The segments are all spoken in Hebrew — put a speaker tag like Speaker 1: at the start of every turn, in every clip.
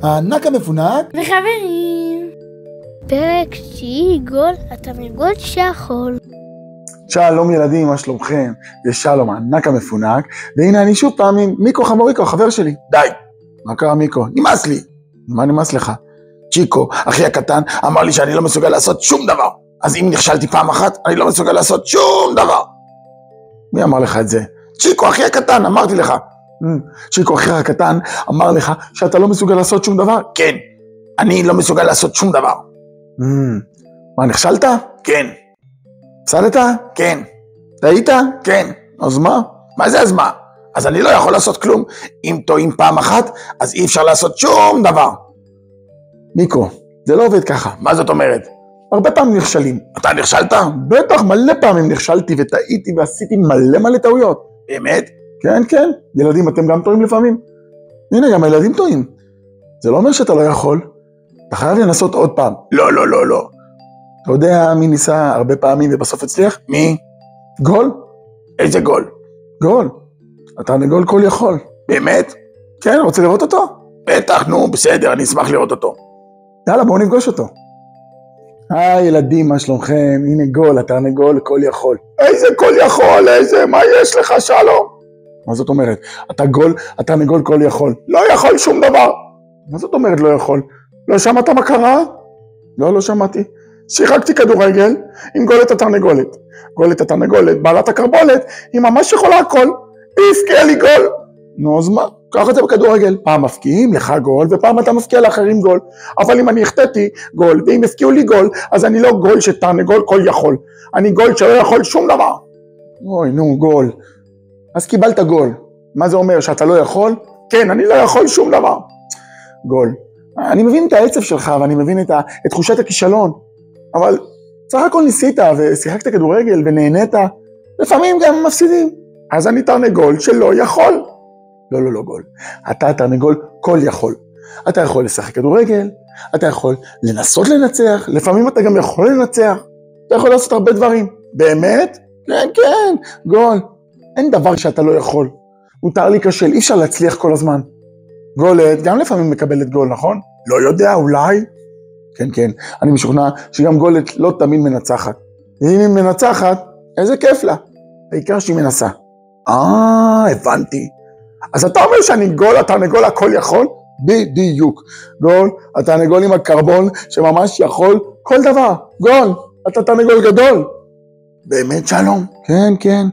Speaker 1: הענק המפונק
Speaker 2: וחברים. פרק 9, גול התרנגול שיכול.
Speaker 1: שלום ילדים, מה שלומכם? זה שלום, הענק המפונק, והנה אני שוב פעם עם מיקו חמוריקו, החבר שלי. די, מה קרה מיקו? נמאס לי. מה נמאס לך? צ'יקו, אחי הקטן, אמר לי שאני לא מסוגל לעשות שום דבר. אז אם נכשלתי פעם אחת, אני לא מסוגל לעשות שום דבר. מי אמר לך את זה? צ'יקו, אחי הקטן, אמרתי לך. צ'יקו, אחי הקטן, אמר לך שאתה לא מסוגל לעשות שום דבר? כן, אני לא מסוגל לעשות שום דבר. מה, נכשלת? כן. הפסדת? כן. טעית? כן. אז מה? מה זה אז מה? אז אני לא יכול לעשות כלום. אם טועים פעם אחת, אז אי אפשר לעשות שום דבר. מיקו, זה לא עובד ככה. מה זאת אומרת? הרבה פעמים נכשלים. אתה נכשלת? בטח, מלא פעמים נכשלתי וטעיתי ועשיתי מלא טעויות. באמת? כן, כן. ילדים, אתם גם טועים לפעמים? הנה, גם הילדים טועים. זה לא אומר שאתה לא יכול. אתה חייב לנסות עוד פעם. לא, לא, לא, לא. אתה יודע מי ניסה הרבה פעמים ובסוף הצליח? מי? גול? איזה גול? גול. התרנגול כל יכול. באמת? כן, רוצה לראות אותו? בטח, נו, בסדר, אני אשמח לראות אותו. יאללה, בואו נפגוש אותו. היי ילדים, מה שלומכם? הנה גול, התרנגול כל יכול. איזה כל יכול? איזה? מה יש לך שלום? מה זאת אומרת? אתה גול, התרנגול כל יכול. לא יכול שום דבר. מה זאת אומרת לא יכול? לא שמעת מה קרה? לא שמעתי. שיחקתי כדורגל עם גולת התרנגולת. גולת התרנגולת, בעלת הקרבולת, היא ממש יכולה הכל. היא הפקיעה לי גול. נו, אז מה? קח את זה בכדורגל. פעם מפקיעים לך גול, ופעם אתה מפקיע לאחרים גול. אבל אם אני החטאתי גול, ואם הפקיעו לי גול, אז אני לא גול שתרנגול כל יכול. אני גול שלא יכול שום דבר. אוי, נו, גול. אז קיבלת גול. מה זה אומר? שאתה לא יכול? כן, אני לא יכול שום דבר. גול. אני מבין את העצב שלך, ואני מבין את תחושת הכישלון. אבל סך הכל ניסית ושיחקת כדורגל ונהנית, לפעמים גם מפסידים. אז אני תרנגול שלא יכול. לא גול. אתה תרנגול כל יכול. אתה יכול לשחק כדורגל, אתה יכול לנסות לנצח, לפעמים אתה גם יכול לנצח. אתה יכול לעשות הרבה דברים. באמת? כן, גול. אין דבר שאתה לא יכול. מותר לי קשה, אי אפשר להצליח כל הזמן. גולת גם לפעמים מקבלת גול, נכון? לא יודע, אולי. כן, אני משוכנע שגם גולת לא תמיד מנצחת. אם היא מנצחת, איזה כיף לה. העיקר שהיא מנסה. הבנתי. אז אתה אומר שאני גול, התרנגול הכל יכול? בדיוק. גול, התרנגול עם הקרבון שממש יכול כל דבר. גול, אתה תרנגול גדול. באמת שלום? כן.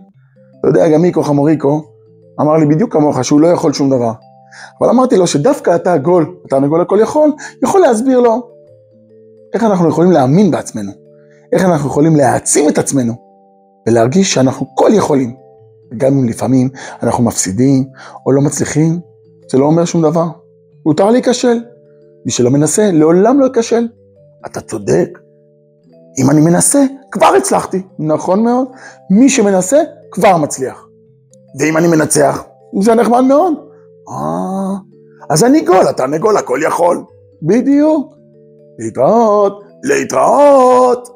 Speaker 1: אתה יודע, גם מיקו חמוריקו אמר לי בדיוק כמוך שהוא לא יכול שום דבר. אבל אמרתי לו שדווקא אתה גול, התרנגול הכל יכול להסביר לו איך אנחנו יכולים להאמין בעצמנו, איך אנחנו יכולים להעצים את עצמנו, ולהרגיש שאנחנו כל יכולים. גם אם לפעמים אנחנו מפסידים או לא מצליחים, זה לא אומר שום דבר. מותר להיכשל. מי שלא מנסה, לעולם לא ייכשל. אתה צודק. אם אני מנסה, כבר הצלחתי. נכון מאוד. מי שמנסה, כבר מצליח. ואם אני מנצח, זה נחמד מאוד. אז אני גול, התרנגול הכל יכול. בדיוק. להתראות.